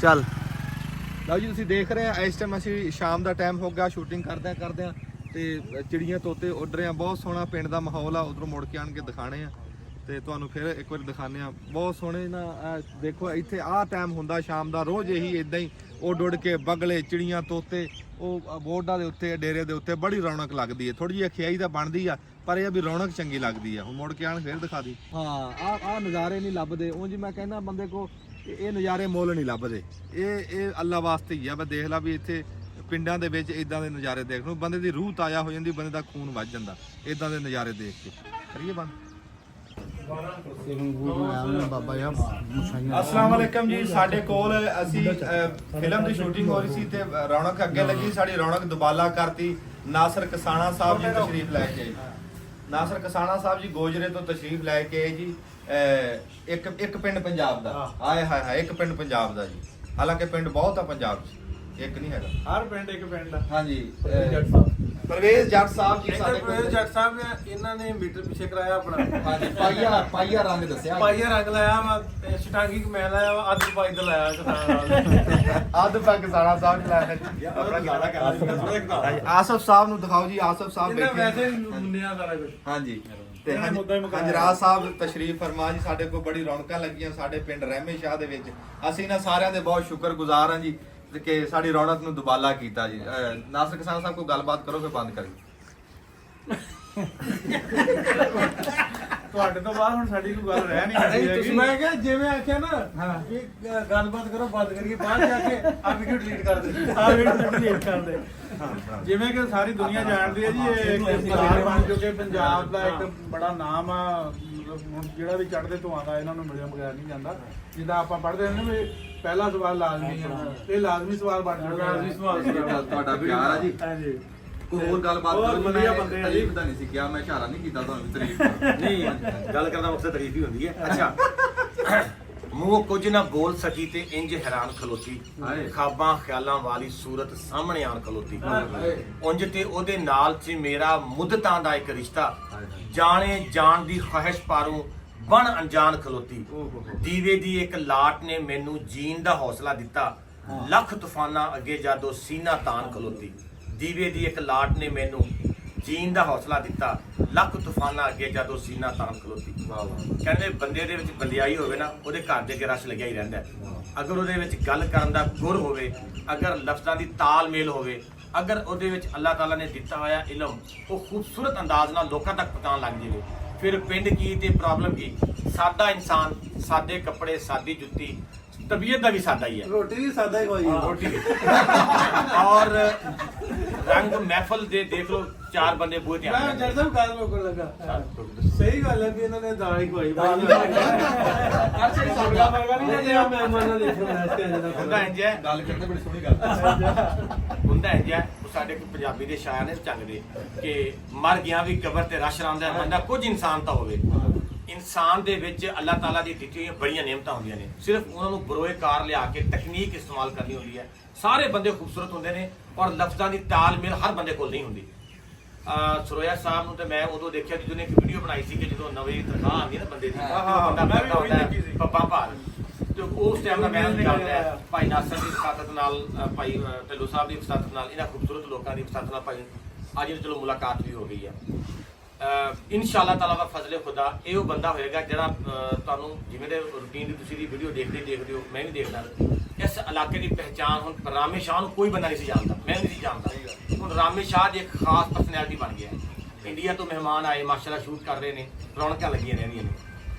ਚੱਲ ਲਓ ਜੀ, ਤੁਸੀਂ ਦੇਖ ਰਹੇ ਆ ਇਸ ਟਾਈਮ ਅਸੀਂ ਸ਼ਾਮ ਦਾ ਟਾਈਮ ਹੋ ਗਿਆ, ਸ਼ੂਟਿੰਗ ਕਰਦੇ ਆ ਤੇ ਚਿੜੀਆਂ ਤੋਤੇ ਉੱਡ ਰਹੇ ਆ। ਬਹੁਤ ਸੋਹਣਾ ਪਿੰਡ ਦਾ ਮਾਹੌਲ ਆ। ਉਧਰੋਂ ਮੁੜ ਕੇ ਆਣ ਕੇ ਦਿਖਾਣੇ ਆ ਤੇ ਤੁਹਾਨੂੰ ਫਿਰ ਇੱਕ ਵਾਰ ਦਿਖਾਣੇ ਆ। ਬਹੁਤ ਸੋਹਣੇ ਨਾ ਦੇਖੋ ਇੱਥੇ ਆਹ ਟਾਈਮ ਹੁੰਦਾ ਸ਼ਾਮ ਦਾ, ਰੋਜ਼ ਇਹੀ ਇਦਾਂ ਹੀ ਉੱਡ ਕੇ ਬਗਲੇ ਚਿੜੀਆਂ ਤੋਤੇ ਉਹ ਬੋਰਡਾਂ ਦੇ ਉੱਤੇ ਡੇਰੇ ਦੇ ਉੱਤੇ ਬੜੀ ਰੌਣਕ ਲੱਗਦੀ ਹੈ। ਥੋੜੀ ਜਿਹੀ ਖਿਆਈ ਤਾਂ ਬਣਦੀ ਆ, ਪਰ ਇਹ ਵੀ ਰੌਣਕ ਚੰਗੀ ਲੱਗਦੀ ਆ। ਹੁਣ ਮੁੜ ਕੇ ਆਣ ਫਿਰ ਦਿਖਾ ਦੀ। ਹਾਂ ਆਹ ਨਜ਼ਾਰੇ ਨਹੀਂ ਲੱਭਦੇ ਉਂਝ ਮੈਂ ਕਹਿੰਦਾ ਬੰਦੇ ਕੋ ਇਹ ਨਜ਼ਾਰੇ ਮੁੱਲ ਨਹੀਂ ਲੱਭਦੇ। ਇਹ ਅੱਲਾ ਵਾਸਤੇ ਹੀ ਆ। ਮੈਂ ਦੇਖ ਲਾ ਵੀ ਇੱਥੇ ਪਿੰਡਾਂ ਦੇ ਵਿੱਚ ਇਦਾਂ ਦੇ ਨਜ਼ਾਰੇ ਦੇਖ ਨੂੰ ਬੰਦੇ ਦੀ ਰੂਹ ਤਾਜ਼ਾ ਹੋ ਜਾਂਦੀ, ਬੰਦੇ ਦਾ ਖੂਨ ਵੱਜ ਜਾਂਦਾ ਇਦਾਂ ਦੇ ਨਜ਼ਾਰੇ ਦੇਖ ਕੇ। ਕਰੀਏ ਬੰਦ। अस्सलाम वालेकुम जी, साडे कोल असी फिल्म दी शूटिंग हो रही सी ते रौनक अगे लगी। साडी रौनक दुबाला करती नासर कसाना साहब जी तशरीफ लैके आए। नासर कसाना साहब जी गोजरे तो तशरीफ लैके आए जी। एक पिंड पंजाब दा आए हाय हाय, एक पिंड पंजाब दा जी। हालांकि पिंड बहुत आ पंजाब च, एक नहीं है हर पिंड एक पिंड। हाँ जी, परवेज जट साहब जी साडे परवेज जट साहब ने इन्हां ने मीटर पीछे कराया अपना। हां जी, पाइया रंग दसया, पाइया रंग लाया वा, छटांगी मैं लाया वा, अध पाई दा लाया कसाना अध पग कसाना साहब ने लाया जी। अपना गाना कर आसफ साहब नु दिखाओ जी। आसफ साहब बैठे वैसे मुन्निया सारा कुछ। हां जी, ਤੇ ਹੰਜਰਾਜ ਸਾਹਿਬ ਤਸ਼ਰੀਫ ਫਰਮਾ ਜੀ। ਸਾਡੇ ਕੋਲ ਬੜੀ ਰੌਣਕਾਂ ਲੱਗੀਆਂ ਸਾਡੇ ਪਿੰਡ ਰਹਿਮੇ ਸ਼ਾਹ ਦੇ ਵਿੱਚ। ਅਸੀਂ ਨਾ ਸਾਰਿਆਂ ਦੇ ਬਹੁਤ ਸ਼ੁਕਰਗੁਜ਼ਾਰ ਹਾਂ ਜੀ ਕਿ ਸਾਡੀ ਰੌਣਕ ਨੂੰ ਦੁਬਾਲਾ ਕੀਤਾ ਜੀ। ਨਾਸਰ ਕਿਸਾਨ ਸਾਹਿਬ ਕੋਈ ਗੱਲਬਾਤ ਕਰੋ ਫਿਰ ਬੰਦ ਕਰੀਏ। ਤੁਹਾਡੇ ਤੋਂ ਬਾਅਦ ਹੁਣ ਸਾਡੀ ਕੋਈ ਗੱਲ ਰਹਿ ਨਹੀਂ ਰਹੀ। ਮੈਂ ਕਿਹਾ ਜਿਵੇਂ ਆਖਿਆ ਨਾ ਕਿ ਗੱਲਬਾਤ ਕਰੋ ਬੰਦ ਕਰੀਏ, ਬਾਹਰ ਜਾ ਕੇ ਆ ਵੀਡੀਓ ਡਿਲੀਟ ਕਰ ਦੇ, ਆ ਵੀਡੀਓ ਡਿਲੀਟ ਕਰ ਦੇ। ਜਿਵੇਂ ਕਿ ਸਾਰੀ ਦੁਨੀਆ ਜਾਣਦੀ ਹੈ ਜੀ, ਇਹ ਇੱਕ ਸਰਦਾਰ ਬਣ ਚੁੱਕੇ ਪੰਜਾਬ ਦਾ ਇੱਕ ਬੜਾ ਨਾਮ ਆ। ਜਿਹੜਾ ਵੀ ਚੜ੍ਹਦੇ ਧੂਆਂ ਦਾ ਇਹਨਾਂ ਨੂੰ ਮਿਲਿਆ ਬਗੈਰ ਨਹੀਂ ਜਾਂਦਾ। ਜਿੱਦਾਂ ਆਪਾਂ ਪੜ੍ਹਦੇ ਨੇ ਵੀ ਪਹਿਲਾ ਸਵਾਲ ਲਾਜ਼ਮੀ ਹੈ, ਇਹ ਲਾਜ਼ਮੀ ਸਵਾਲ ਬਣ ਚੁੱਕਾ। ਲਾਜ਼ਮੀ ਸਵਾਲ ਤੁਹਾਡਾ ਪਿਆਰ ਆ ਜੀ। ਹਾਂਜੀ, ਕੋਈ ਹੋਰ ਗੱਲਬਾਤ ਕਰੋ। ਵਧੀਆ ਬੰਦੇ ਆ ਜੀ। ਪਤਾ ਨਹੀਂ ਸੀ ਕਿਹਾ, ਮੈਂ ਇਸ਼ਾਰਾ ਨਹੀਂ ਕੀਤਾ ਤੁਹਾਨੂੰ ਤਾਰੀਫ ਨਹੀਂ, ਗੱਲ ਕਰਨ ਦਾ ਮਕਸਦ ਤਾਰੀਫ ਹੀ ਹੁੰਦੀ ਹੈ। ਅੱਛਾ, ਮੂੰਹ ਕੁਝ ਨਾ ਬੋਲ ਸਕੀ ਤੇ ਇੰਜ ਹੈਰਾਨ ਖਲੋਤੀ, ਖਾਬਾਂ ਖਿਆਲਾਂ ਵਾਲੀ ਸੂਰਤ ਸਾਹਮਣੇ ਆਣ ਖਲੋਤੀ। ਉਂਝ ਤੇ ਉਹਦੇ ਨਾਲ ਚ ਮੇਰਾ ਮੁੱਦਤਾਂ ਦਾ ਇੱਕ ਰਿਸ਼ਤਾ, ਜਾਣੇ ਜਾਣ ਦੀ ਖੁਆਇਸ਼ ਪਾਰੂ ਬਣ ਅਣਜਾਣ ਖਲੋਤੀ। ਦੀਵੇ ਦੀ ਇੱਕ ਲਾਟ ਨੇ ਮੈਨੂੰ ਜੀਣ ਦਾ ਹੌਸਲਾ ਦਿੱਤਾ, ਲੱਖ ਤੂਫਾਨਾਂ ਅੱਗੇ ਜਦੋਂ ਸੀਨਾ ਤਾਨ ਖਲੋਤੀ। ਦੀਵੇ ਦੀ ਇੱਕ ਲਾਟ ਨੇ ਮੈਨੂੰ ਜੀਣ ਦਾ ਹੌਸਲਾ ਦਿੱਤਾ, ਲੱਖ ਤੂਫਾਨਾਂ ਅੱਗੇ ਜਦੋਂ ਸੀਨਾ ਤਾਨ ਖਲੋਤੀ। ਕਹਿੰਦੇ ਬੰਦੇ ਦੇ ਵਿੱਚ ਬੰਦਿਆਈ ਹੋਵੇ ਨਾ, ਉਹਦੇ ਘਰ ਦੇ ਅੱਗੇ ਰਸ਼ ਲੱਗਿਆ ਹੀ ਰਹਿੰਦਾ। ਅਗਰ ਉਹਦੇ ਵਿੱਚ ਗੱਲ ਕਰਨ ਦਾ ਗੁਰ ਹੋਵੇ, ਅਗਰ ਲਫ਼ਜ਼ਾਂ ਦੀ ਤਾਲਮੇਲ ਹੋਵੇ, ਅਗਰ ਉਹਦੇ ਵਿੱਚ ਅੱਲਾਹ ਤਾਲਾ ਨੇ ਦਿੱਤਾ ਹੋਇਆ ਇਲਮ ਉਹ ਖੂਬਸੂਰਤ ਅੰਦਾਜ਼ ਨਾਲ ਲੋਕਾਂ ਤੱਕ ਪਹੁੰਚਾਉਣ ਲੱਗ ਜਾਵੇ, ਫਿਰ ਪਿੰਡ ਕੀ ਤੇ ਪ੍ਰੋਬਲਮ ਕੀ। ਸਾਦਾ ਇਨਸਾਨ, ਸਾਦੇ ਕੱਪੜੇ, ਸਾਦੀ ਜੁੱਤੀ, तबीयत का भी सादा ही है, रोटी भी सादा ही कोई रोटी और रंग महफल दे देख लो, चार बंदे बुए थे। मैं जड़ सब गाल रोकने लगा। सही गल है कि इन्होंने दाल ही कोई हुंदा इंज है ਸਾਡੇ ਕੋ ਪੰਜਾਬੀ ਦੇ ਸ਼ਾਇਰ ਨੇ ਝੰਗਦੇ ਕਿ ਮਰ ਗਿਆ ਵੀ ਕਬਰ ਤੇ ਰਸ਼ ਆਉਂਦਾ ਬੰਦਾ। ਕੁਝ ਇਨਸਾਨ ਤਾਂ ਹੋਵੇ, ਇਨਸਾਨ ਦੇ ਵਿੱਚ ਅੱਲਾਹ ਤਾਲਾ ਦੀ ਦਿੱਤੀ ਹੋਈਆਂ ਬੜੀਆਂ ਨਿਯਮਤਾਂ ਹੁੰਦੀਆਂ ਨੇ, ਸਿਰਫ ਉਹਨਾਂ ਨੂੰ ਬਰੋਏ ਕਾਰ ਲਿਆ ਕੇ ਤਕਨੀਕ ਇਸਤੇਮਾਲ ਕਰਨੀ ਹੁੰਦੀ ਹੈ। ਸਾਰੇ ਬੰਦੇ ਖੂਬਸੂਰਤ ਹੁੰਦੇ ਨੇ ਔਰ ਲਫ਼ਜ਼ਾਂ ਦੀ ਤਾਲਮੇਲ ਹਰ ਬੰਦੇ ਕੋਲ ਨਹੀਂ ਹੁੰਦੀ। ਸਰੋਇਆ ਸਾਹਿਬ ਨੂੰ ਤੇ ਮੈਂ ਉਦੋਂ ਦੇਖਿਆ ਜਦੋਂ ਨੇ ਇੱਕ ਵੀਡੀਓ ਬਣਾਈ ਸੀ ਕਿ ਜਦੋਂ ਨਵੀਂ ਤਨਖਾਹ ਆਉਂਦੀ ਨਾ ਬੰਦੇ ਦੀ, ਬੰਦਾ ਬੈਠਾ ਹੁੰਦਾ ਪੱਪਾ ਭਾਰ, ਤੇ ਉਸ ਟਾਈਮ ਦਾ ਮੈਂ ਚੱਲਦਾ ਹੈ ਭਾਈ ਨਾਸਰ ਦੀ ਵਸਾਤਤ ਨਾਲ, ਭਾਈ ਢਿੱਲੋਂ ਸਾਹਿਬ ਦੀ ਵਸਾਤਤ ਨਾਲ, ਇਹਨਾਂ ਖੂਬਸੂਰਤ ਲੋਕਾਂ ਦੀ ਵਸਾਤਤ ਨਾਲ ਭਾਈ ਅੱਜ ਚਲੋ ਮੁਲਾਕਾਤ ਵੀ ਹੋ ਗਈ ਹੈ। ਇਨਸ਼ਾਅੱਲਾ ਤਾਲਾ ਦਾ ਫਜ਼ਲ ਖੁਦਾ ਇਹ ਉਹ ਬੰਦਾ ਹੋਏਗਾ ਜਿਹੜਾ ਤੁਹਾਨੂੰ ਜਿਵੇਂ ਦੇ ਰੂਟੀਨ ਦੀ ਤੁਸੀਂ ਦੀ ਵੀਡੀਓ ਦੇਖਦੇ ਹੋ, ਮੈਂ ਵੀ ਦੇਖਦਾ। ਇਸ ਇਲਾਕੇ ਦੀ ਪਹਿਚਾਣ ਹੁਣ ਰਾਮੇ ਸ਼ਾਹ ਨੂੰ ਕੋਈ ਬੰਦਾ ਨਹੀਂ ਸੀ ਜਾਣਦਾ, ਮੈਂ ਨਹੀਂ ਸੀ ਜਾਣਦਾ। ਹੁਣ ਰਾਮੇ ਸ਼ਾਹ ਦੀ ਇੱਕ ਖਾਸ ਪਰਸਨੈਲਿਟੀ ਬਣ ਗਿਆ। ਇੰਡੀਆ ਤੋਂ ਮਹਿਮਾਨ ਆਏ, ਮਾਸ਼ਾਅੱਲਾ ਸ਼ੂਟ ਕਰ ਰਹੇ ਨੇ, ਰੌਣਕਾਂ ਲੱਗੀਆਂ ਰਹਿੰਦੀਆਂ ਨੇ।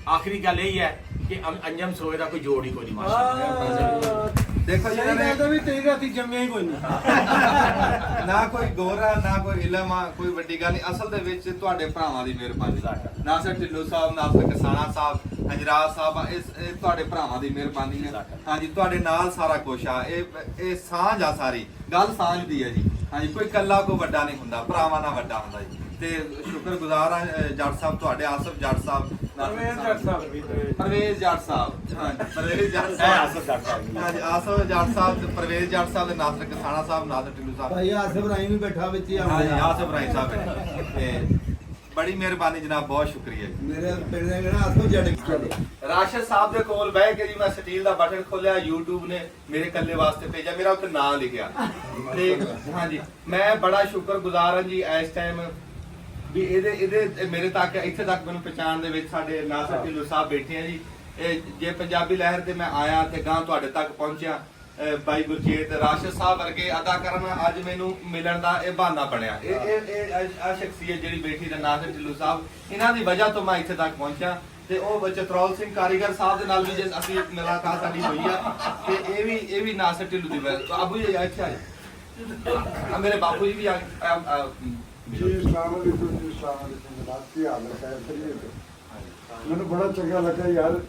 ਆਖਰੀ ਗੱਲ ਇਹ ਹੈ ਕਿ ਅੰਜਮ ਸਰੋਏ ਦਾ ਕੋਈ ਜੋੜ ਹੀ ਕੋਈ ਨਹੀਂ ਮਾਸ਼ਾਅੱਲਾ। ਦੇਖੋ ਜੀ ਇਹਦਾ ਵੀ ਤੇਰੀ ਰਾਤੀ ਜੰਮਿਆ ਹੀ ਕੋਈ ਨਹੀਂ, ਨਾ ਕੋਈ ਗੋਰਾ ਨਾ ਕੋਈ ਇਲਮ ਆ, ਕੋਈ ਵੱਡੀ ਗੱਲ ਨਹੀਂ। ਅਸਲ ਦੇ ਵਿੱਚ ਤੁਹਾਡੇ ਭਰਾਵਾਂ ਦੀ ਮਿਹਰਬਾਨੀ, ਨਾਸਰ ਢਿੱਲੋਂ ਸਾਹਿਬ, ਨਾਸਰ ਕਸਾਨਾ ਸਾਹਿਬ, ਹੰਜਰਾਜ ਸਾਹਿਬ, ਇਹ ਤੁਹਾਡੇ ਭਰਾਵਾਂ ਦੀ ਮਿਹਰਬਾਨੀ ਹੈ। ਹਾਂਜੀ, ਤੁਹਾਡੇ ਨਾਲ ਸਾਰਾ ਕੁਛ ਆ। ਇਹ ਸਾਂਝ ਆ, ਸਾਰੀ ਗੱਲ ਸਾਂਝ ਦੀ ਹੈ ਜੀ। ਹਾਂਜੀ, ਕੋਈ ਇਕੱਲਾ ਕੋਈ ਵੱਡਾ ਨਹੀਂ ਹੁੰਦਾ, ਭਰਾਵਾਂ ਨਾਲ ਵੱਡਾ ਹੁੰਦਾ ਜੀ। ਤੇ ਸ਼ੁਕਰਗੁਜ਼ਾਰ ਆ ਜੱਟ ਸਾਹਿਬ ਤੁਹਾਡੇ, ਆਸਫ ਜੱਟ ਸਾਹਿਬ, ਪਰਵੇਜ਼ ਜੱਟ ਸਾਹਿਬ, ਪਰਵੇਜ਼ ਜੱਟ ਸਾਹਿਬ, ਹਾਂਜੀ ਪਰਵੇਜ਼ ਜੱਟ ਸਾਹਿਬ, ਆਸਫ ਜੱਟ ਸਾਹਿਬ, ਹਾਂਜੀ ਆਸਫ ਜੱਟ ਸਾਹਿਬ ਤੇ ਪਰਵੇਜ਼ ਜੱਟ ਸਾਹਿਬ ਤੇ ਨਾਸਰ ਕਸਾਨਾ ਸਾਹਿਬ, ਨਾਸਰ ਢਿੱਲੋਂ ਸਾਹਿਬ, ਭਾਈ ਆਸਫ ਇਬਰਾਹੀਮ ਵੀ ਬੈਠਾ ਵਿੱਚ ਹੀ। ਹਾਂਜੀ ਆਸਫ ਇਬਰਾਹੀਮ ਸਾਹਿਬ ਤੇ ਬੜੀ ਮਿਹਰਬਾਨੀ ਜਨਾਬ, ਬਹੁਤ ਸ਼ੁਕਰੀਆ ਜੀ। ਮੇਰੇ ਪਿੰਡ ਦੇ ਜਿਹੜਾ ਹੱਥੋਂ ਜੜ ਰਾਸ਼ਦ ਸਾਹਿਬ ਦੇ ਕੋਲ ਬਹਿ ਕੇ ਜੀ ਮੈਂ ਸਟੀਲ ਦਾ ਬਟਨ ਖੋਲਿਆ, YouTube ਨੇ ਮੇਰੇ ਕੱਲੇ ਵਾਸਤੇ ਭੇਜਿਆ, ਮੇਰਾ ਉੱਤੇ ਨਾਂ ਲਿਖਿਆ ਤੇ ਹਾਂਜੀ ਮੈਂ ਬੜਾ ਸ਼ੁਕਰਗੁਜ਼ਾਰ ਹਾਂ ਜੀ ਇਸ ਟਾਈਮ ਵੀ ਇਹਦੇ ਮੇਰੇ ਤੱਕ ਇੱਥੇ ਤੱਕ ਮੈਨੂੰ ਪਛਾਣ ਦੇ ਵਿੱਚ ਸਾਡੇ ਨਾਸਰ ਢਿੱਲੋਂ ਸਾਹਿਬ ਬੈਠੇ ਆ ਜੀ। ਇਹ ਜੇ ਪੰਜਾਬੀ ਲਹਿਰ ਤੇ ਮੈਂ ਆਇਆ ਤੇ ਗਾਂ ਤੁਹਾਡੇ ਤੱਕ ਪਹੁੰਚਿਆ, ਬਾਈ ਗੁਰਜੀਤ ਰਾਸ਼ਦ ਸਾਹਿਬ ਵਰਗੇ ਅਦਾਕਾਰਾਂ ਨਾਲ ਅੱਜ ਮੈਨੂੰ ਮਿਲਣ ਦਾ ਇਹ ਬਹਾਨਾ ਬਣਿਆ। ਇਹ ਆ ਸ਼ਖਸੀਅਤ ਜਿਹੜੀ ਬੈਠੀ ਦਾ ਨਾਸਰ ਢਿੱਲੋਂ ਸਾਹਿਬ, ਇਹਨਾਂ ਦੀ ਵਜ੍ਹਾ ਤੋਂ ਮੈਂ ਇੱਥੇ ਤੱਕ ਪਹੁੰਚਿਆ। ਤੇ ਉਹ ਚਤਰੌਲ ਸਿੰਘ ਕਾਰੀਗਰ ਸਾਹਿਬ ਦੇ ਨਾਲ ਵੀ ਜੇ ਅਸੀਂ ਮੁਲਾਕਾਤ ਸਾਡੀ ਹੋਈ ਆ ਤੇ ਇਹ ਵੀ ਨਾਸਰ ਢਿੱਲੋਂ ਦੀ ਵਜ੍ਹਾ। ਬਾਬੂ ਜੀ ਇੱਥੇ ਆ ਮੇਰੇ ਬਾਪੂ ਜੀ ਵੀ ਆ ਮੈਨੂੰ ਬੜਾ ਚੰਗਾ ਲੱਗਾ ਯਾਰ,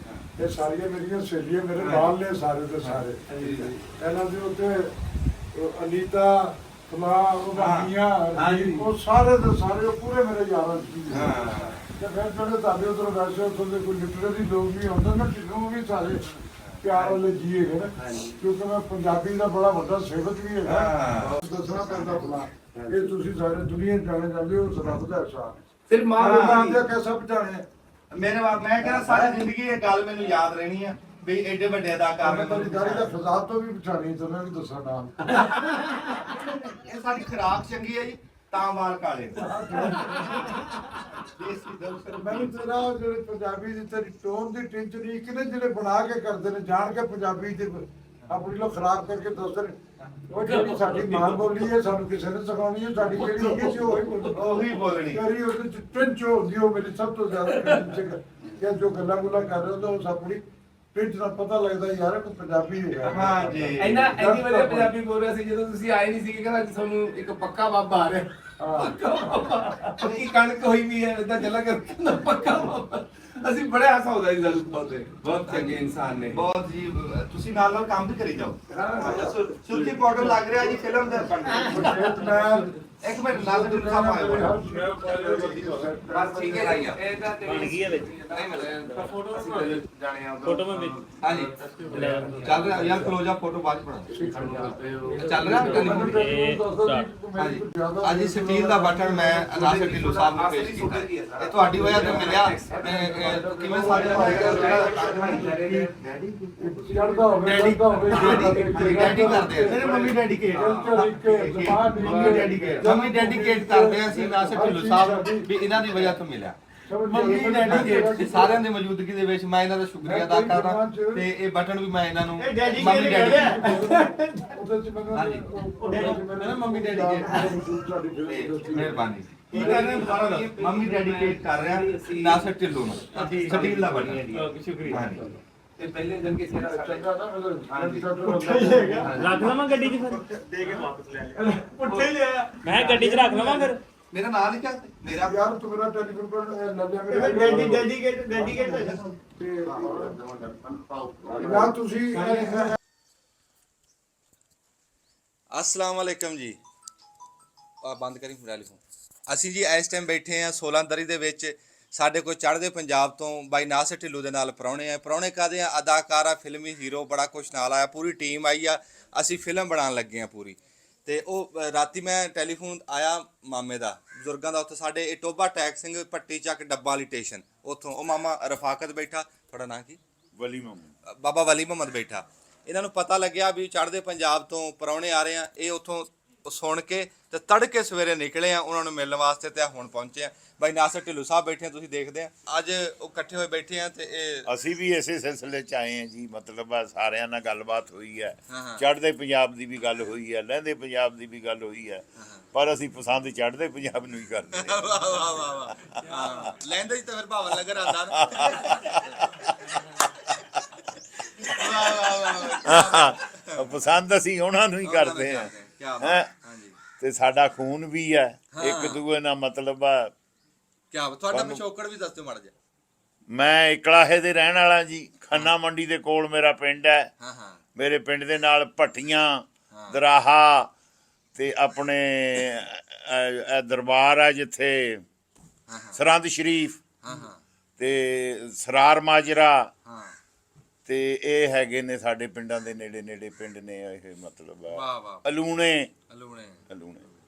ਇਹ ਸਾਰੀਆਂ ਮੇਰੀਆਂ ਸਹੇਲੀਆਂ ਮੇਰੇ ਨਾਲ ਨੇ ਸਾਰੇ ਦੇ ਸਾਰੇ। ਇਹਨਾਂ ਦੇ ਉੱਤੇ ਅਨੀਤਾ ਕਮਾ ਉਹਦੀਆਂ ਉਹ ਸਾਰੇ ਦੇ ਸਾਰੇ ਪੂਰੇ ਮੇਰੇ ਯਾਰਾਂ ਸੀ। ਤੇ ਫਿਰ ਜਿਹੜੇ ਤੁਹਾਡੇ ਉਧਰ ਵੈਸੇ ਉੱਥੋਂ ਦੇ ਕੋਈ ਲਿਟਰੇਰੀ ਲੋਕ ਵੀ ਹੁੰਦੇ ਨਾ, ਜਿਹਨੂੰ ਵੀ ਸਾਰੇ ਪਿਆਰ ਵਾਲੇ ਜੀ ਹੈਗੇ ਨਾ, ਕਿਉਂਕਿ ਮੈਂ ਪੰਜਾਬੀ ਦਾ ਬੜਾ ਵੱਡਾ ਸੇਵਕ ਵੀ ਹੈਗਾ। ਦੱਸਣਾ ਪੈਂਦਾ ਫਲਾ ਇਹ ਤੁਸੀਂ ਸਾਰੇ ਦੁਨੀਆ ਜਾਣੇ ਜਾਂਦੇ ਹੋ, ਰੱਬ ਦਾ ਅਹਿਸਾਨ। ਫਿਰ ਮਾਂ ਦੇ ਕਿਸਾ ਪਛਾਣੇ ਮੇਰੇ ਬਾਪ ਮੈਂ ਕਹਿੰਦਾ ਸਾਰੀ ਜ਼ਿੰਦਗੀ ਇਹ ਗੱਲ ਮੈਨੂੰ ਯਾਦ ਰਹਿਣੀ ਆ ਵੀ ਐਡੇ ਵੱਡੇ ਅਦਾਕਾਰ ਮੈਂ ਤੁਹਾਡੀ ਦਾੜੀ ਦਾ ਫਜ਼ਾਦ ਤੋਂ ਵੀ ਪਛਾਣੀ, ਤੁਹਾਨੂੰ ਵੀ ਦੱਸਾਂ ਨਾਮ। ਇਹ ਸਾਡੀ ਖੁਰਾਕ ਚੰਗੀ ਹੈ ਜੀ, ਤਾਂ ਵਾਲ ਕਾਲੇ। ਮੈਨੂੰ ਤੇਰਾ ਜਿਹੜੇ ਪੰਜਾਬੀ ਦੀ ਤੇਰੀ ਟੋਨ ਦੀ ਟਿੰਚ ਨਹੀਂ ਕਿ ਜਿਹੜੇ ਬਣਾ ਕੇ ਕਰਦੇ ਨੇ ਜਾਣ ਕੇ ਪੰਜਾਬੀ ਦੀ ਆਪਣੀ ਲੋ ਖਰਾਬ ਕਰਕੇ ਦੱਸਦੇ ਨੇ, ਉਹ ਜਿਹੜੀ ਸਾਡੀ ਮਾਂ ਬੋਲੀ ਹੈ ਸਾਨੂੰ ਕਿਸੇ ਨੇ ਸਿਖਾਉਣੀ ਹੈ, ਸਾਡੀ ਜਿਹੜੀ ਹੈਗੀ ਸੀ ਉਹੀ ਬੋਲਣੀ। ਤੇਰੀ ਉਹਦੇ ਚ ਟਿੰਚ ਹੁੰਦੀ ਉਹ ਮੇਰੀ ਸਭ ਤੋਂ ਜ਼ਿਆਦਾ ਕਿ ਜੋ ਗੱਲਾਂ ਗੁੱਲਾਂ ਕਰ ਰਹੇ ਹੋ ਉਹ ਆਪਣੀ ਟਿੰਚ ਦਾ ਪਤਾ ਲੱਗਦਾ ਯਾਰ ਕੋਈ ਪੰਜਾਬੀ ਹੈਗਾ। ਹਾਂ ਜੀ ਇੰਨੀ ਵਧੀਆ ਪੰਜਾਬੀ ਬੋਲ ਰਿਹਾ ਸੀ ਜਦੋਂ ਤੁਸੀਂ ਆਏ ਨਹੀਂ ਸੀਗੇ, ਕਹਿੰਦਾ ਤੁਹਾਨੂੰ ਇੱਕ ਪੱਕਾ ਬਾਬਾ ਆ ਰਿਹਾ, ਪੱਕੀ ਕਣਕ ਹੋਈ ਵੀ ਹੈ, ਇਦਾਂ ਚੱਲਾ ਕਰ ਕਹਿੰਦਾ ਪੱਕਾ ਬਾਬਾ। ਅਸੀਂ ਬੜੇ ਹਸਾਉਂਦਾ ਜੀ ਸਾਨੂੰ, ਬਹੁਤ ਚੰਗੇ ਇਨਸਾਨ ਨੇ। ਬਹੁਤ ਜੀ ਤੁਸੀਂ ਨਾਲ ਨਾਲ ਕੰਮ ਵੀ ਕਰੀ ਜਾਓ। ਸੁਰਖੀ ਪਾਊਡਰ ਲੱਗ ਰਿਹਾ ਜੀ ਫਿਲਮ ਦੇ ਇੱਕ ਮਿੰਟ ਨਾਲ ਦੇ ਸਾਹਿਬ ਆਏ ਬਸ ਠੀਕ ਹੈ ਜੀ, ਇਹ ਤਾਂ ਬਣ ਗਈ ਹੈ ਵਿੱਚ। ਨਹੀਂ ਮਿਲਿਆ ਫੋਟੋ ਜਾਣੇ ਆ ਫੋਟੋ ਮੈਂ ਵਿੱਚ ਹਾਂਜੀ ਚੱਲ ਰਿਹਾ ਯਾਰ, ਕਲੋਜ਼ ਅਪ ਫੋਟੋ ਬਾਅਦ ਚ ਬਣਾ ਚੱਲ ਰਿਹਾ ਅੱਜ ਸਟੀਲ ਦਾ ਬਟਨ ਮੈਂ ਨਾਸਰ ਢਿੱਲੋਂ ਸਾਹਿਬ ਨੂੰ ਪੇਸ਼ ਕੀਤਾ। ਇਹ ਤੁਹਾਡੀ ਵਜ੍ਹਾ ਤੋਂ ਮਿਲਿਆ। ਕਿਵੇਂ ਸਾਡੇ ਚੜਦਾ ਹੋਵੇ ਚੜਦਾ ਹੋਵੇ ਡੈਡੀ ਕਰਦੇ ਆ ਮੇਰੇ ਮੰਮੀ ਡੈਡੀਕੇਟ ਮੰਮੀ ਡੈਡੀਕੇਟ ਕਰਦੇ ਆ ਅਸੀਂ ਨਾਸਰ ਢਿੱਲੋਂ ਸਾਹਿਬ ਵੀ ਇਹਨਾਂ ਦੀ ਵਜ੍ਹਾ ਤੋਂ ਮਿਲਿਆ। ਮੰਮੀ ਡੈਡੀਕੇਟ ਸਾਰਿਆਂ ਦੀ ਮੌਜੂਦਗੀ ਦੇ ਵਿੱਚ ਮੈਂ ਇਹਨਾਂ ਦਾ ਸ਼ੁਕਰੀਆ ਅਦਾ ਕਰਦਾ ਤੇ ਇਹ ਬਟਨ ਵੀ ਮੈਂ ਇਹਨਾਂ ਨੂੰ ਮੰਮੀ ਡੈਡੀਕੇਟ ਉਹਦੇ ਚ ਮੈਨੂੰ ਮੰਮੀ ਡੈਡੀਕੇਟ ਮਿਹਰਬਾਨੀ ਕੀ ਕਰ ਰਹੇ ਦੁਬਾਰਾ ਦਾ ਮੰਮੀ ਡੈਡੀਕੇਟ ਕਰ ਰਿਹਾ ਨਾਸਰ ਢਿੱਲੋਂ ਨੂੰ ਸਟੀਲ ਦਾ ਬਟਨ। ਸ਼ੁਕਰੀਆ। ਤੇ ਪਹਿਲੇ ਦਿਨ ਕਿਸੇ ਦਾ ਚੰਗਾ ਨਾ ਰੱਖ ਲਵਾਂ ਗੱਡੀ 'ਚ ਫਿਰ, ਦੇ ਕੇ ਵਾਪਸ ਲੈ ਲਿਆ ਪੁੱਠੇ ਲਿਆ। ਮੈਂ ਗੱਡੀ 'ਚ ਰੱਖ ਲਵਾਂ ਫਿਰ। ਮੇਰਾ ਨਾਂ ਲਿਖਿਆ ਮੇਰਾ ਯਾਰ ਤੂੰ ਮੇਰਾ ਟੈਲੀਫੋਨ ਪਰ ਲੈ ਲਿਆ ਮੇਰਾ ਡੈਡੀਕੇਟ ਤੇ ਯਾਰ ਤੁਸੀਂ अस्सलाम वालेकुम जी। ਬੰਦ ਕਰੀ ਟੈਲੀਫੋਨ। ਅਸੀਂ ਜੀ ਇਸ ਟਾਈਮ ਬੈਠੇ ਆ 16 ਦਰੀ ਦੇ ਵਿੱਚ। ਸਾਡੇ ਕੋਲ ਚੜ੍ਹਦੇ ਪੰਜਾਬ ਤੋਂ ਬਾਈ ਨਾਸਰ ਢਿੱਲੋਂ ਦੇ ਨਾਲ ਪ੍ਰਾਹੁਣੇ ਆ। ਪ੍ਰਾਹੁਣੇ ਕਾਹਦੇ ਆ? ਅਦਾਕਾਰਾ, ਫਿਲਮੀ ਹੀਰੋ, ਬੜਾ ਕੁਛ ਨਾਲ ਆਇਆ, ਪੂਰੀ ਟੀਮ ਆਈ ਆ। ਅਸੀਂ ਫਿਲਮ ਬਣਾਉਣ ਲੱਗੇ ਆ ਪੂਰੀ। ਤੇ ਉਹ ਰਾਤੀ ਮੈਂ ਟੈਲੀਫੋਨ ਆਇਆ ਮਾਮੇ ਦਾ, ਬਜ਼ੁਰਗਾਂ ਦਾ, ਉੱਥੇ ਸਾਡੇ ਇਹ ਟੋਬਾ ਟੈਕ ਸਿੰਘ ਭੱਟੀ ਚੱਕ ਡੱਬਾ ਵਾਲੀ ਸਟੇਸ਼ਨ, ਉੱਥੋਂ ਉਹ ਮਾਮਾ ਰਫਾਕਤ ਬੈਠਾ। ਤੁਹਾਡਾ ਨਾਂ ਕੀ? ਵਲੀ ਮੁਹੰਮਦ। ਬਾਬਾ ਵਲੀ ਮੁਹੰਮਦ ਬੈਠਾ। ਇਹਨਾਂ ਨੂੰ ਪਤਾ ਲੱਗਿਆ ਵੀ ਚੜ੍ਹਦੇ ਪੰਜਾਬ ਤੋਂ ਪ੍ਰਾਹੁਣੇ ਆ ਰਹੇ ਆ। ਇਹ ਉੱਥੋਂ ਸੁਣ ਕੇ ਤੇ ਤੜਕੇ ਸਵੇਰੇ ਨਿਕਲੇ ਆ ਉਹਨਾਂ ਨੂੰ ਮਿਲਣ ਵਾਸਤੇ ਤੇ ਹੁਣ ਪਹੁੰਚੇ ਆ। ਬਾਈ ਨਾਸਰ ਢਿੱਲੋਂ ਸਾਹਿਬ ਬੈਠੇ ਆ, ਤੁਸੀਂ ਦੇਖਦੇ ਆ ਅੱਜ ਉਹ ਇਕੱਠੇ ਹੋਏ ਬੈਠੇ ਆ। ਤੇ ਇਹ ਅਸੀਂ ਵੀ ਇਸੇ ਸਿਲਸਿਲੇ 'ਚ ਆਏ ਆ ਜੀ। ਮਤਲਬ ਆ ਸਾਰਿਆਂ ਨਾਲ ਗੱਲਬਾਤ ਹੋਈ ਹੈ, ਚੜ੍ਹਦੇ ਪੰਜਾਬ ਦੀ ਵੀ ਗੱਲ ਹੋਈ ਹੈ, ਲਹਿੰਦੇ ਪੰਜਾਬ ਦੀ ਵੀ ਗੱਲ ਹੋਈ ਹੈ, ਪਰ ਅਸੀਂ ਪਸੰਦ ਚੜ੍ਹਦੇ ਪੰਜਾਬ ਨੂੰ ਹੀ ਕਰਦੇ ਹਾਂ। ਵਾਹ ਵਾਹ ਵਾਹ ਵਾਹ। ਲੈਂਦੇ ਜੀ ਤਾਂ ਫਿਰ ਭਾਵਨ ਲੱਗਰ ਆਂਦਾ ਨਾ। ਵਾਹ ਵਾਹ ਵਾਹ। ਪਸੰਦ ਅਸੀਂ ਉਹਨਾਂ ਨੂੰ ਹੀ ਕਰਦੇ ਹਾਂ। ਤੇ ਸਾਡਾ ਖੂਨ ਵੀ ਹੈ ਇੱਕ ਦੂਏ ਨਾਲ। ਮਤਲਬ ਆ ਕਿਆ ਤੁਹਾਡਾ ਪਿਛੋਕੜ ਵੀ ਦੱਸ ਦਿਓ ਮਾੜਾ ਜਿਹਾ। ਮੈਂ ਇਕਲਾਹੇ ਦੇ ਰਹਿਣ ਵਾਲਾ ਜੀ। ਖੰਨਾ ਮੰਡੀ ਦੇ ਕੋਲ ਮੇਰਾ ਪਿੰਡ ਹੈ। ਮੇਰੇ ਪਿੰਡ ਦੇ ਨਾਲ ਭੱਟੀਆਂ, ਦਰਾਹਾ ਤੇ ਆਪਣੇ ਦਰਬਾਰ ਹੈ ਜਿੱਥੇ ਸਰਹੰਦ ਸ਼ਰੀਫ ਤੇ ਸਰਾਰ ਮਾਜਰਾ ਤੇ ਇਹ ਹੈਗੇ ਨੇ ਸਾਡੇ ਪਿੰਡਾਂ ਦੇ ਨੇੜੇ ਨੇੜੇ ਪਿੰਡ ਨੇ ਇਹ। ਮਤਲਬ ਅਲੂਣੇ।